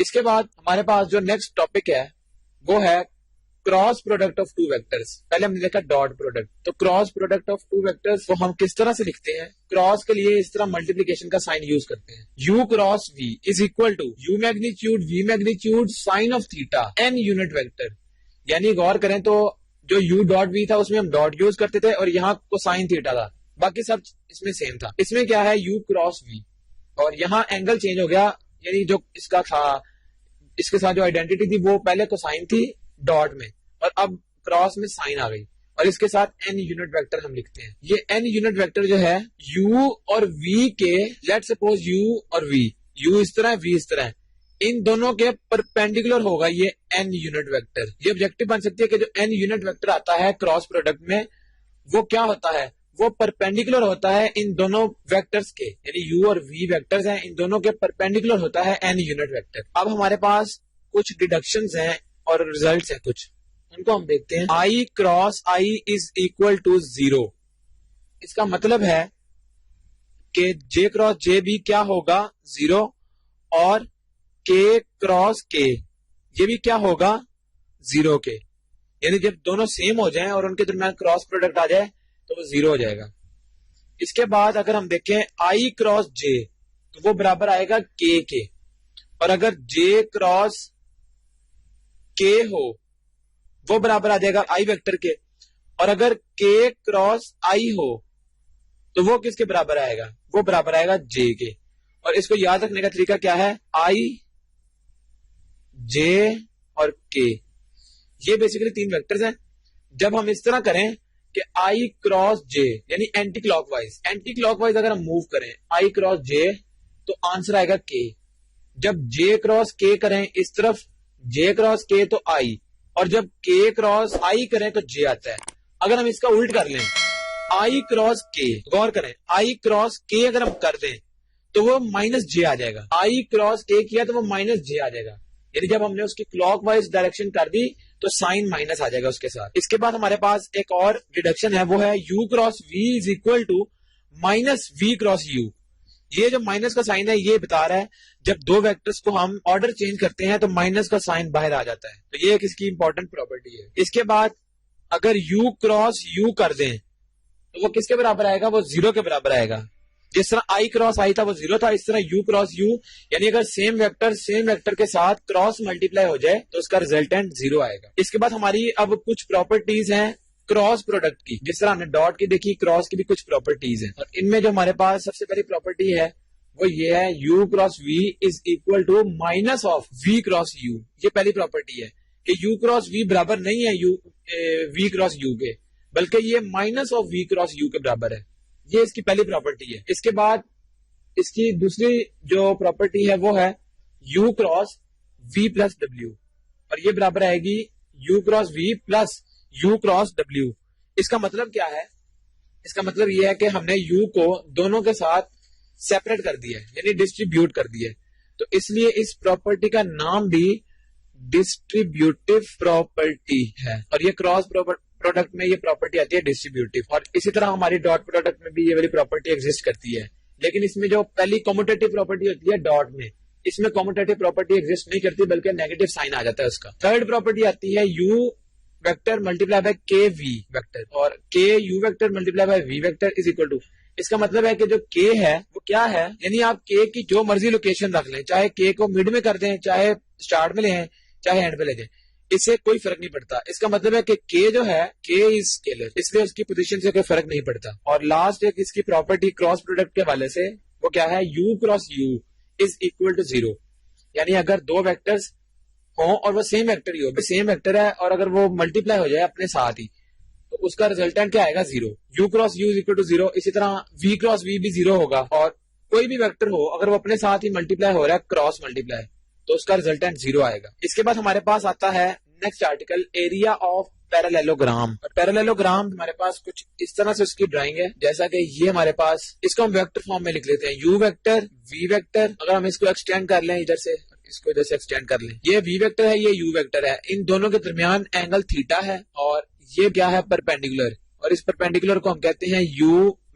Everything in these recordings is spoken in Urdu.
اس کے بعد ہمارے پاس جو نیکسٹ ٹاپک ہے وہ ہے cross product of two vectors. پہلے ہم نے دیکھا ڈاٹ پروڈکٹ. تو cross product of two vectors کو ہم کس طرح سے لکھتے ہیں؟ کراس کے لیے اس طرح ملٹیپلیکیشن کا سائن یوز کرتے ہیں. U cross V is equal to U magnitude V magnitude sine of theta N unit vector. یعنی غور کریں تو جو یو ڈاٹ وی تھا اس میں ہم ڈاٹ یوز کرتے تھے اور یہاں کو سائن تھیٹا تھا, باقی سب اس میں سیم تھا. اس میں کیا ہے یو کراس وی اور یہاں اینگل چینج ہو گیا, یعنی جو اس کا تھا اس کے ساتھ جو آئیڈینٹی تھی وہ پہلے کو سائن تھی ڈاٹ میں اور اب کراس میں سائن آ گئی اور اس کے ساتھ این یونٹ ویکٹر ہم لکھتے ہیں. یہ این یونٹ ویکٹر جو ہے یو اور وی کے, لیٹ سپوز یو اور وی, یو اس طرح وی اس طرح, ان دونوں کے پرپینڈیکولر ہوگا یہ این یونٹ ویکٹر. یہ آبجیکٹو بن سکتی ہے کہ جو این یونٹ ویکٹر آتا ہے کراس پروڈکٹ میں وہ کیا ہوتا ہے, وہ پرپینڈیکولر ہوتا ہے ان دونوں ویکٹرز کے, یعنی یو اور وی ویکٹرز ہیں ان دونوں کے پرپینڈیکولر ہوتا ہے این یونٹ ویکٹر. اب ہمارے پاس کچھ ڈیڈکشنز ہیں اور ریزلٹس ہیں کچھ, ان کو ہم دیکھتے ہیں. I cross I is equal to 0. اس کا مطلب ہے کہ جے کراس جے بھی کیا ہوگا 0 اور کے کراس کے یہ بھی کیا ہوگا 0 کے, یعنی جب دونوں سیم ہو جائیں اور ان کے درمیان کراس پروڈکٹ آ جائے تو وہ 0 ہو جائے گا. اس کے بعد اگر ہم دیکھیں آئی کراس جے تو وہ برابر آئے گا کے, اور اگر جے کراس کے ہو وہ برابر آ جائے گا آئی ویکٹر کے, اور اگر کے کراس آئی ہو تو وہ کس کے برابر آئے گا, وہ برابر آئے گا جے کے. اور اس کو یاد رکھنے کا طریقہ کیا ہے, آئی جے اور کے یہ بیسیکلی 3 ویکٹرز ہیں. جب ہم اس طرح کریں کہ آئی کراس جے یعنی اینٹی کلاک وائز اگر ہم موو کریں آئی کراس جے تو آنسر آئے گا کے. جب جے کراس کے کریں اس طرف جے کراس کے تو آئی, اور جب کے کراس آئی کریں تو جے آتا ہے. اگر ہم اس کا الٹ کر لیں آئی کراس کے, غور کریں آئی کراس کے اگر ہم کر دیں تو وہ مائنس جے آ جائے گا. آئی کراس کے کیا تو وہ مائنس جے آ جائے گا, یعنی جب ہم نے اس کی کلاک وائز ڈائریکشن کر دی تو سائن مائنس آ جائے گا اس کے ساتھ. اس کے بعد ہمارے پاس ایک اور ڈیڈکشن ہے وہ ہے U cross V is equal to minus V cross U. یہ جو مائنس کا سائن ہے یہ بتا رہا ہے جب دو ویکٹرز کو ہم آرڈر چینج کرتے ہیں تو مائنس کا سائن باہر آ جاتا ہے, تو یہ ایک اس کی امپورٹنٹ پراپرٹی ہے. اس کے بعد اگر یو کراس یو کر دیں تو وہ کس کے برابر آئے گا, وہ 0 کے برابر آئے گا. جس طرح آئی کراس آئی تھا وہ 0 تھا, اس طرح یو کراس یو یعنی اگر سیم ویکٹر کے ساتھ کراس ملٹیپلائی ہو جائے تو اس کا ریزلٹنٹ 0 آئے گا. اس کے بعد ہماری اب کچھ پراپرٹیز ہیں کراس پروڈکٹ کی, جس طرح ہم نے ڈاٹ کی دیکھی کراس کی بھی کچھ پراپرٹیز ہیں, اور ان میں جو ہمارے پاس سب سے پہلی پراپرٹی ہے وہ یہ ہے U cross V is equal to minus of V cross U. یہ پہلی پراپرٹی ہے کہ یو کراس وی برابر نہیں ہے وی کراس یو کے, بلکہ یہ minus of V cross U کے برابر ہے. یہ اس کی پہلی پراپرٹی ہے. اس کے بعد اس کی دوسری جو پراپرٹی ہے وہ ہے U cross V plus W, اور یہ برابر آئے گی U cross V plus U cross W. اس کا مطلب کیا ہے, اس کا مطلب یہ ہے کہ ہم نے یو کو دونوں کے ساتھ سیپریٹ کر دیا ہے یعنی ڈسٹریبیوٹ کر دیا ہے, تو اس لیے اس پراپرٹی کا نام بھی ڈسٹریبیوٹیو پراپرٹی ہے, اور یہ کراس پروڈکٹ میں یہ پراپرٹی آتی ہے ڈسٹریبیوٹیو. اور اسی طرح ہماری ڈاٹ پروڈکٹ میں بھی یہ والی پراپرٹی ایگزسٹ کرتی ہے, لیکن اس میں جو پہلی کموٹیٹو پراپرٹی ہوتی ہے ڈاٹ میں, اس میں کموٹیٹو پراپرٹی ایگزسٹ نہیں کرتی بلکہ نیگیٹو سائن آ جاتا ہے اس کا. تھرڈ پراپرٹی آتی ہے یو ویکٹر ملٹیپلائی بائی کے وی ویکٹر, اور کے U vector multiply by V vector is equal to. اس کا مطلب ہے کہ جو کے ہے وہ کیا ہے, یعنی آپ کے کی جو مرضی لوکیشن رکھ لیں, چاہے کے کو مڈ میں کر دیں, چاہے اسٹارٹ میں لے ہیں, چاہے اینڈ میں لے دیں, اس سے کوئی فرق نہیں پڑتا. اس کا مطلب ہے کہ کے جو ہے کے از اسکیلر, اس لیے اس کی پوزیشن سے کوئی فرق نہیں پڑتا. اور لاسٹ ایک اس کی پراپرٹی کراس پروڈکٹ کے حوالے سے وہ کیا ہے U cross U is equal to 0, یعنی اگر دو ویکٹرز ہوں اور وہ سیم ویکٹر ہی ہو, سیم ویکٹر ہے اور اگر وہ ملٹیپلائی ہو جائے اپنے ساتھ ہی تو اس کا ریزلٹنٹ کیا آئے گا 0. U cross U is equal to 0. اسی طرح وی کراس وی بھی 0 ہوگا, اور کوئی بھی ویکٹر ہو اگر وہ اپنے ساتھ ہی ملٹیپلائی ہو رہا ہے کراس ملٹیپلائی تو اس کا ریزلٹنٹ 0 آئے گا. اس کے بعد ہمارے پاس آتا ہے نیکسٹ آرٹیکل ایریا آف پیرالیلوگرام. اور پیرالیلوگرام ہمارے پاس کچھ اس طرح سے اس کی ڈرائنگ ہے, جیسا کہ یہ ہمارے پاس, اس کو ہم ویکٹر فارم میں لکھ لیتے ہیں یو ویکٹر وی ویکٹر. اگر ہم اس کو ایکسٹینڈ کر لیں ادھر سے, اس کو ادھر سے ایکسٹینڈ کر لیں, یہ وی ویکٹر ہے, یہ یو ویکٹر ہے, ان دونوں کے درمیان اینگل تھیٹا ہے, اور یہ کیا ہے پرپینڈیکولر, اور اس پرپینڈیکولر کو ہم کہتے ہیں you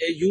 u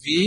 v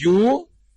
u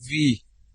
v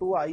2i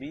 b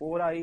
4i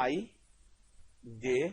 i j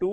2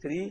3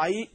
i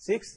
6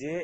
j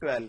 12।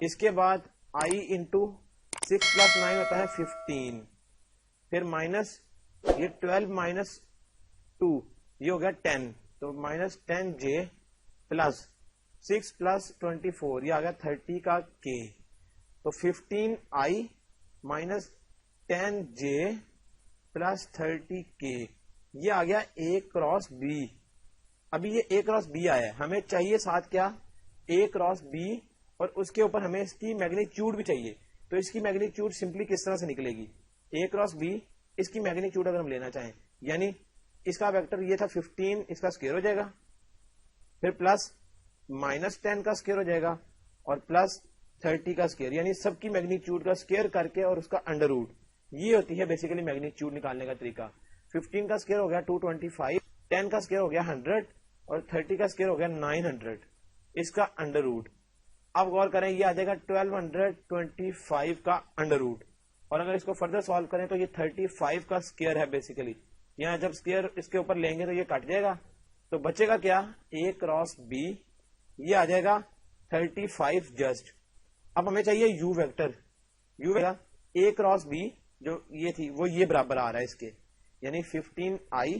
اس کے بعد I انٹو 6 پلس 9 ہوتا ہے 15, پھر مائنس یہ 12 مائنس 2 یہ ہو گیا 10, تو مائنس 10J پلس 6 پلس 24 یہ آ گیا 30 کا K, تو 15I minus 10J plus 30K یہ آ گیا A کراس B. ابھی یہ A کراس B آیا ہے, ہمیں چاہیے ساتھ کیا A کراس B, اور اس کے اوپر ہمیں اس کی میگنیچیوڈ بھی چاہیے. تو اس کی میگنیچیوڈ سمپلی کس طرح سے نکلے گی, A کراس B اس کی میگنیچیوڈ اگر ہم لینا چاہیں, یعنی اس کا ویکٹر یہ تھا 15, اس کا اسکوئر ہو جائے گا, پھر پلس مائنس 10 کا اسکوئر ہو جائے گا, اور پلس 30 کا اسکوئر, یعنی سب کی میگنیچیوڈ کا اسکوئر کر کے اور اس کا انڈر روٹ. یہ ہوتی ہے بیسیکلی میگنیچیوڈ نکالنے کا طریقہ. 15 کا اسکوئر ہو گیا 225, 10 کا اسکوئر ہو گیا 100, اور 30 کا اسکوئر ہو گیا 900, اس کا انڈر روٹ. اب غور کریں, یہ آ جائے گا 1225 کا انڈر روٹ, اور اگر اس کو فردر سالو کریں تو یہ 35 کا اسکوئر ہے بیسیکلی. یہاں جب اسکوئر اس کے اوپر لیں گے تو یہ کٹ جائے گا, تو بچے گا کیا A کراس B, یہ آ جائے گا 35 جسٹ. اب ہمیں چاہیے U vector, U vector A cross B جو یہ تھی وہ یہ برابر آ رہا ہے اس کے, یعنی 15I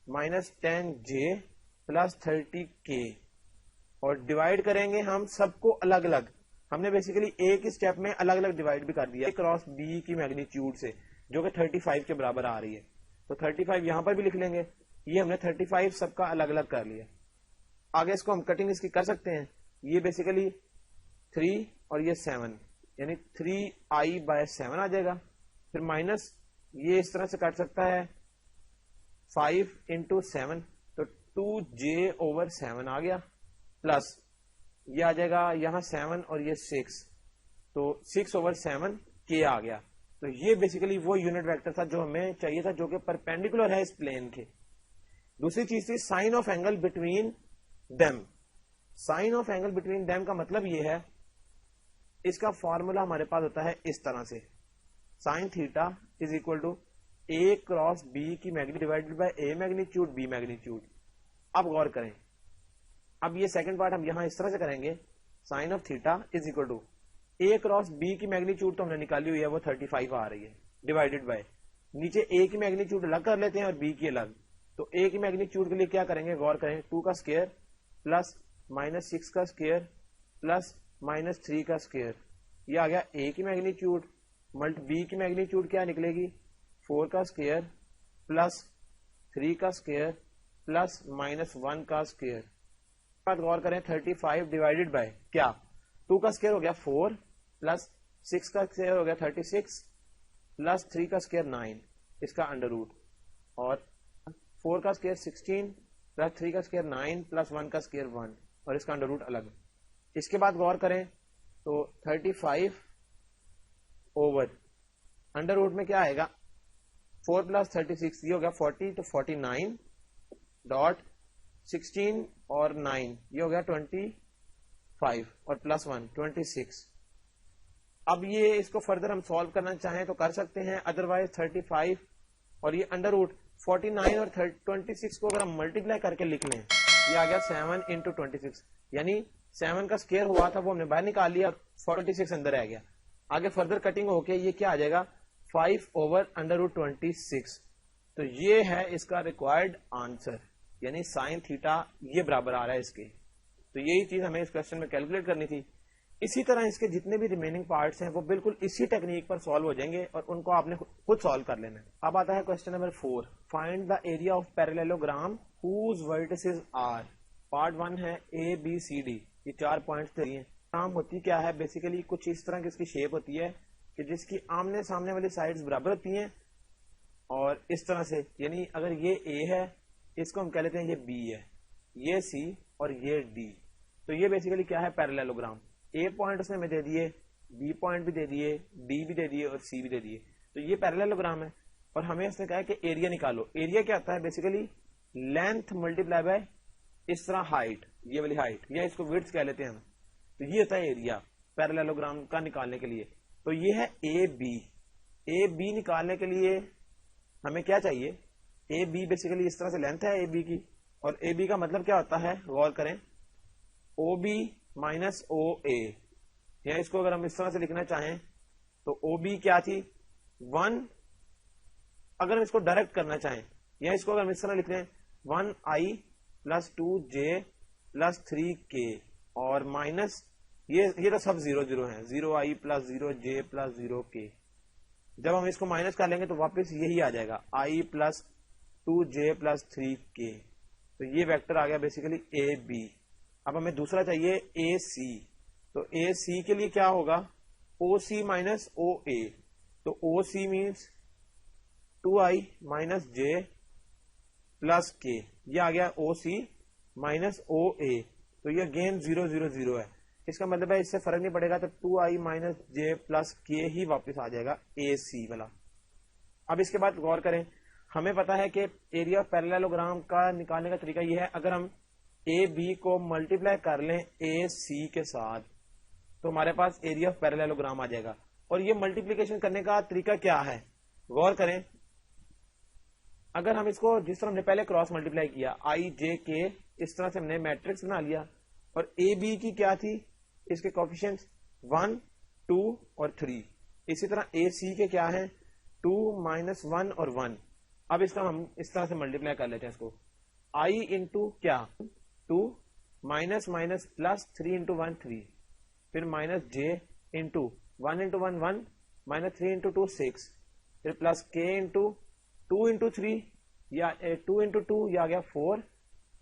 minus 10J plus 30K, اور ڈیوائڈ کریں گے ہم سب کو الگ الگ. ہم نے بیسیکلی ایک ہی اسٹیپ میں الگ الگ ڈیوائڈ بھی کر دیا A کراس B کی میگنیچیوڈ سے, جو کہ 35 کے برابر آ رہی ہے. تو 35 یہاں پر بھی لکھ لیں گے, یہ ہم نے 35 سب کا الگ الگ کر لیا. آگے اس کو ہم کٹنگ اس کی کر سکتے ہیں, یہ بیسیکلی 3 اور یہ 7, یعنی 3I بائی 7 آ جائے گا, پھر مائنس یہ اس طرح سے کٹ سکتا ہے 5 انٹو 7, تو 2J اوور 7 آ گیا, پلس یہ آ جائے گا یہاں 7 اور یہ 6, تو 6 اوور 7 K آ گیا. تو یہ بیسیکلی وہ یونٹ ویکٹر تھا جو ہمیں چاہیے تھا, جو کہ پرپینڈیکولر ہے اس پلین کے. دوسری چیز تھی sine of angle between them. Sine of angle between them کا مطلب یہ ہے, اس کا فارمولا ہمارے پاس ہوتا ہے اس طرح سے, sine theta is equal to A cross B کی magnitude divided by A magnitude B magnitude. اب غور کریں, اب یہ سیکنڈ پارٹ ہم یہاں اس طرح سے کریں گے, sine of theta is equal to A cross B کی میگنیچیوڈ تو ہم نے نکالی ہوئی ہے, وہ 35 آ رہی ہے, ڈیوائڈیڈ بائی نیچے A کی میگنیچیوڈ الگ کر لیتے ہیں اور B کی الگ. تو A کی میگنیچیوڈ کے لیے کیا کریں گے, غور کریں, 2 کا اسکوئر پلس مائنس 6 کا اسکوئر پلس مائنس 3 کا اسکوئر, یہ آ گیا A کی میگنیچیوڈ. ملٹ B کی میگنیچیوڈ کیا نکلے گی, 4 کا اسکوئر پلس 3 کا اسکوئر پلس مائنس 1 کا اسکوئر. غور کریں 35 ڈیوائڈیڈ بائی کیا, 2 کا اسکوئر ہو گیا 4 پلس 6 کا اسکوئر ہو گیا 36 پلس 3 کا اسکوئر 9, اس کا انڈر روٹ, اور 4 کا اسکوئر 16 پلس 3 کا اسکوئر 9 پلس 1 کا اسکوئر 1, اور اس کا انڈر روٹ الگ. اس کے بعد غور کریں تو 35 اوور انڈر روٹ میں کیا آئے گا, 4 پلس 36 یہ ہو گیا 40, تو 49 ڈاٹ 16 اور 9 یہ ہو گیا 25 اور پلس 1 26. اب یہ اس کو فردر ہم سالو کرنا چاہیں تو کر سکتے ہیں, ادروائز 35 اور یہ انڈر روٹ 49 اور 26 کو اگر ہم ملٹیپلائی کر کے لکھ لیں, یہ آ گیا 7 انٹو 26, یعنی 7 کا اسکوئر ہوا تھا وہ ہم نے باہر نکال لیا, 46 اندر آ گیا. آگے فردر کٹنگ ہو کے یہ کیا آ جائے گا 5 اوور انڈر روٹ 26. تو یہ ہے اس کا ریکوائرڈ آنسر, یعنی سائن تھیٹا یہ برابر آ رہا ہے اس کے. تو یہی چیز ہمیں اس کوشچن میں کیلکولیٹ کرنی تھی. اسی طرح اس کے جتنے بھی ریمیننگ پارٹس ہیں وہ بالکل اسی ٹیکنیک پر سالو ہو جائیں گے, اور ان کو آپ نے خود سالو کر لینا ہے. اب آتا ہے question number 4, find the area of parallelogram whose vertices are. Part 1 ہے A B C D, یہ 4 پوائنٹس دیے ہیں. کام ہوتی کیا ہے, بیسیکلی کچھ اس طرح کی اس کی شیپ ہوتی ہے کہ جس کی آمنے سامنے والی سائڈز برابر ہوتی ہیں, اور اس طرح سے, یعنی اگر یہ A ہے اس کو ہم کہہ لیتے ہیں یہ B ہے, یہ C اور یہ D. تو یہ بیسیکلی کیا ہے پیراللیلوگرام. A پوائنٹ اس نے ہمیں دے دیے, B پوائنٹ بھی دے دیے, D بھی دے دیے اور C بھی دے دیے. تو یہ پیراللیلوگرام ہے, اور ہمیں اس نے کہا کہ ایریا نکالو. ایریا کیا ہوتا ہے, بیسیکلی لینتھ ملٹیپلائی بائی اس طرح ہائٹ, یہ والی ہائٹ, یا اس کو وڈتھ کہہ لیتے ہیں ہم. تو یہ ہوتا ہے ایریا پیراللیلوگرام کا نکالنے کے لیے. تو یہ ہے اے بی. اے بی نکالنے کے لیے ہمیں کیا چاہیے, اے بی بیسیکلی اس طرح سے لینتھ ہے اے بی کی, اور اے بی کا مطلب کیا ہوتا ہے, غور کریں, او بی مائنس او اے, یا اس کو اگر ہم اس طرح سے لکھنا چاہیں تو او بی کیا تھی 1. اگر ہم اس کو ڈائریکٹ کرنا چاہیں یا اس کو اگر ہم اس طرح لکھ لیں 1i + 2j + 3k اور مائنس یہ تو سب 0 0 ہیں 0i + 0j + 0k. جب ہم اس کو مائنس کر لیں گے تو واپس یہی آ جائے گا i + 2j + 3k. تو یہ ویکٹر آ گیا بیسیکلی اے بی. اب ہمیں دوسرا چاہیے اے سی. تو اے سی کے لیے کیا ہوگا او سی مائنس او اے. تو او سی مینس 2i - j + k. یہ آ گیا او سی مائنس او اے. تو یہ اگین 0 0 0 ہے. اس کا مطلب ہے اس سے فرق نہیں پڑے گا تو 2i - j + k ہی واپس آ جائے گا اے سی والا. اب اس کے بعد غور کریں, ہمیں پتا ہے کہ ایریا آف پیراللوگرام کا نکالنے کا طریقہ یہ ہے, اگر ہم اے بی کو ملٹیپلائی کر لیں اے سی کے ساتھ تو ہمارے پاس ایریا آف پیراللوگرام آ جائے گا. اور یہ ملٹیپلیکیشن کرنے کا طریقہ کیا ہے, غور کریں. اگر ہم اس کو جس طرح ہم نے پہلے کراس ملٹیپلائی کیا آئی جے کے, اس طرح سے ہم نے میٹرکس بنا لیا, اور اے بی کی کیا تھی, اس کے کوفیشنٹس 1 2 اور 3. اسی طرح اے سی کے کیا ہیں 2 - 1 اور 1. اب اس کا ہم اس طرح سے ملٹیپلائی کر لیتے ہیں اس کو, آئی انٹو کیا 2 مائنس مائنس پلس 3 انٹو 1 3, پھر minus j into 1 into 1 1 minus 3 into 2 6, پھر پلس کے انٹو 2 انٹو 3 یا 2 انٹو 2 یہ آ گیا 4,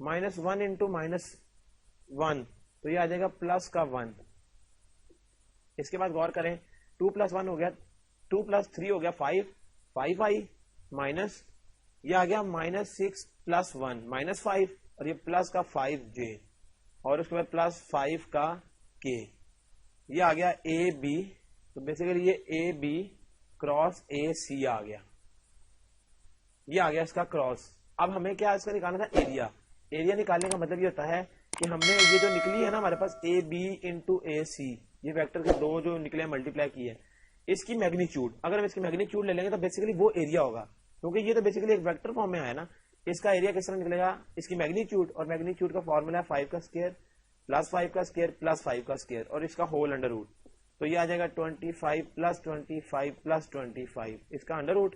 مائنس 1 انٹو مائنس 1 تو یہ آ جائے گا پلس کا 1. اس کے بعد غور کریں 2 + 1 ہو گیا 2 + 3 ہو گیا 5 5 آئی مائنس یہ آ گیا -6 + 1 -5 اور یہ پلس کا 5j اور اس کے بعد پلس 5 کا k. یہ آ گیا اے بی. تو بیسیکلی یہ اے بی کراس اے سی آ گیا, یہ آ گیا اس کا کراس. اب ہمیں کیا اس کا نکالنا تھا ایریا. ایریا نکالنے کا مطلب یہ ہوتا ہے کہ ہم نے یہ جو نکلی ہے نا ہمارے پاس اے بی انٹو اے سی, یہ ویکٹر کے دو جو نکلے ملٹیپلائی کی ہے, اس کی میگنیچیوڈ اگر ہم اس کی میگنیچیوڈ لے لیں گے تو بیسیکلی وہ ایریا ہوگا, کیونکہ یہ تو بیسیکلی ایک ویکٹر فارم میں آیا نا. اس کا ایریا کس طرح نکلے گا, اس کی میگنیچیوڈ, اور میگنیچیوڈ کا فارمولا ہے 5 کا اسکوائر پلس 5 کا اسکوائر پلس 5 کا اسکوائر اور اس کا ہول انڈر روٹ. تو یہ آ جائے گا 25 + 25 + 25 اس کا انڈر روٹ,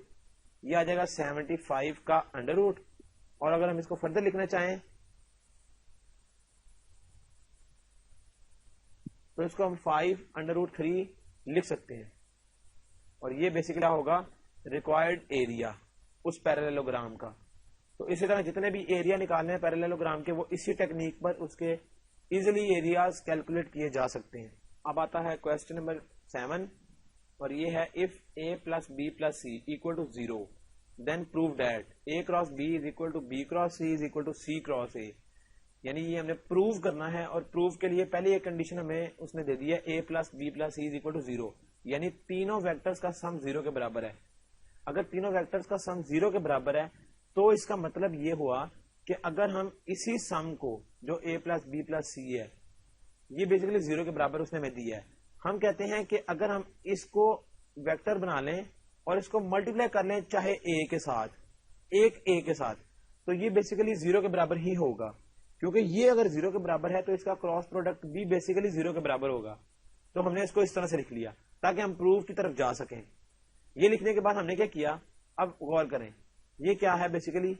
یہ آ جائے گا 75 کا انڈر روٹ. اور اگر ہم اس کو فردر لکھنا چاہیں تو اس کو ہم 5√3 لکھ سکتے ہیں, اور یہ بیسیکلی ہوگا ریکوائرڈ ایریا اس پیراللوگرام کا. تو اسی طرح جتنے بھی ایریا نکالنے ہیں پیراللوگرام کے وہ اسی ٹیکنیک پر اس کے ایزیلی ایریاز کیلکولیٹ کیے جا سکتے ہیں. اب آتا ہے کوشچن نمبر 7, اور یہ ہے if a + b + c = 0 then prove that a × b = b × c = c × a. یعنی یہ ہم نے پروو کرنا ہے, اور پروف کے لیے پہلے یہ کنڈیشن ہمیں اس نے دے دی ہے a + b + c = 0, یعنی تینوں ویکٹرز کا سم 0 کے برابر ہے. اگر تینوں ویکٹرز کا سم 0 کے برابر ہے تو اس کا مطلب یہ ہوا کہ اگر ہم اسی سم کو جو a + b + c ہے یہ بیسیکلی 0 کے برابر اس نے ہمیں دیا ہے, ہم کہتے ہیں کہ اگر ہم اس کو ویکٹر بنا لیں اور اس کو ملٹیپلائی کر لیں چاہے a کے ساتھ, ایک a کے ساتھ, تو یہ بیسیکلی 0 کے برابر ہی ہوگا, کیونکہ یہ اگر 0 کے برابر ہے تو اس کا کراس پروڈکٹ بھی بیسیکلی 0 کے برابر ہوگا. تو ہم نے اس کو اس طرح سے لکھ لیا تاکہ ہم پروف کی طرف جا سکیں. یہ لکھنے کے بعد ہم نے کیا کیا, اب غور کریں یہ کیا ہے, بیسیکلی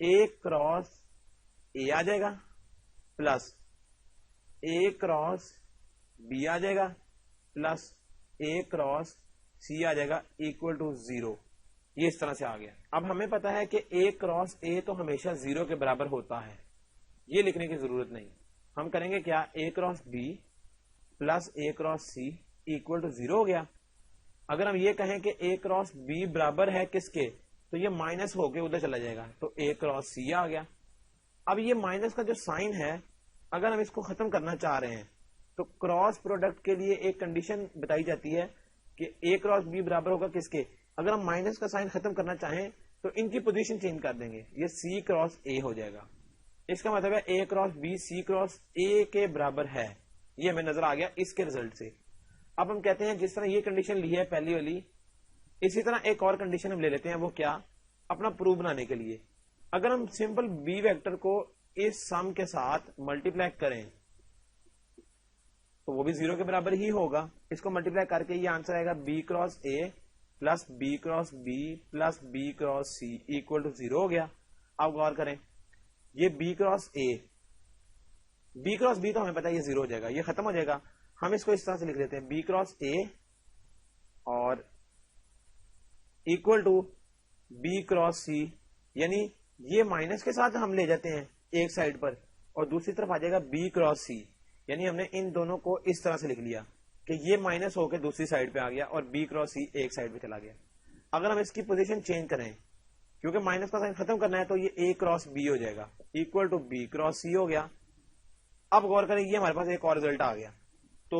a × a آ جائے گا پلس a × b آ جائے گا پلس a × c آ جائے گا =0. یہ اس طرح سے آ گیا. اب ہمیں پتا ہے کہ a × a تو ہمیشہ 0 کے برابر ہوتا ہے, یہ لکھنے کی ضرورت نہیں. ہم کریں گے کیا, a × b plus a × c =0 ہو گیا. اگر ہم یہ کہیں کہ a × b برابر ہے کس کے, تو یہ مائنس ہو کے ادھر چلا جائے گا, تو a × c آ گیا. اب یہ مائنس کا جو سائن ہے اگر ہم اس کو ختم کرنا چاہ رہے ہیں تو کراس پروڈکٹ کے لیے ایک کنڈیشن بتائی جاتی ہے کہ a × b برابر ہوگا کس کے. اگر ہم مائنس کا سائن ختم کرنا چاہیں تو ان کی پوزیشن چینج کر دیں گے, یہ c × a ہو جائے گا. اس کا مطلب ہے a × b c × a کے برابر ہے, یہ ہمیں نظر آ گیا اس کے ریزلٹ سے. اب ہم کہتے ہیں جس طرح یہ کنڈیشن لی ہے پہلی والی, اسی طرح ایک اور کنڈیشن ہم لے لیتے ہیں. وہ کیا, اپنا پروف بنانے کے لیے اگر ہم سمپل b ویکٹر کو اس سم کے ساتھ ملٹیپلائی کریں تو وہ بھی 0 کے برابر ہی ہوگا. اس کو ملٹیپلائی کر کے یہ آنسر آئے گا B cross A plus B cross B plus B cross C equal to 0 ہو گیا. اب غور کریں, یہ B cross A, B cross B تو ہمیں پتا ہے یہ 0 ہو جائے گا, یہ ختم ہو جائے گا. ہم اس کو اس طرح سے لکھ دیتے ہیں بی کراس اے اور اکول ٹو بی کراس سی, یعنی یہ مائنس کے ساتھ ہم لے جاتے ہیں ایک سائڈ پر اور دوسری طرف آ جائے گا بی کراس سی, یعنی ہم نے ان دونوں کو اس طرح سے لکھ لیا کہ یہ مائنس ہو کے دوسری سائڈ پہ آ گیا اور بی کراس سی ایک سائڈ پہ چلا گیا. اگر ہم اس کی پوزیشن چینج کریں, کیونکہ مائنس کا سائن ختم کرنا ہے, تو یہ اے کراس بی ہو جائے گا اکول ٹو بی کراس سی ہو گیا. اب غور کریں, یہ ہمارے پاس ایک اور ریزلٹ آ گیا. تو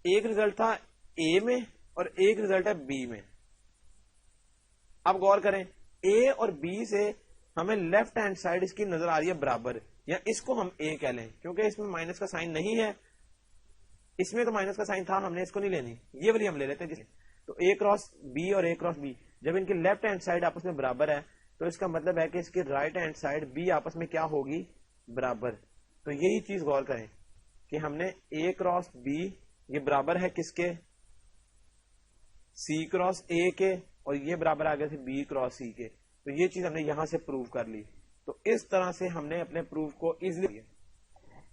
ایک ریزلٹ تھا اے میں اور ایک ریزلٹ ہے بی میں. اب غور کریں, اے اور بی سے ہمیں لیفٹ ہینڈ سائڈ اس کی نظر آ رہی ہے برابر, یا اس کو ہم اے کہہ لیں کیونکہ اس میں مائنس کا سائن نہیں ہے. اس میں تو مائنس کا سائن تھا, ہم نے اس کو نہیں لینی, یہ والی ہم لے لیتے ہیں. تو اے کراس بی اور اے کراس بی جب ان کی لیفٹ ہینڈ سائڈ آپس میں برابر ہے تو اس کا مطلب ہے کہ اس کی رائٹ ہینڈ سائڈ بی آپس میں کیا ہوگی, برابر. تو یہی چیز غور کریں کہ ہم نے اے کراس بی یہ برابر ہے کس کے, سی کراس اے کے, اور یہ برابر آ گئے تھے بی کراس سی کے. تو یہ چیز ہم نے یہاں سے پروو کر لی. تو اس طرح سے ہم نے اپنے پروف کو ایزیلی,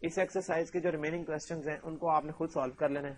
اس ایکسرسائز کے جو ریمیننگ کوسچنز ہیں ان کو آپ نے خود سالو کر لینا ہے.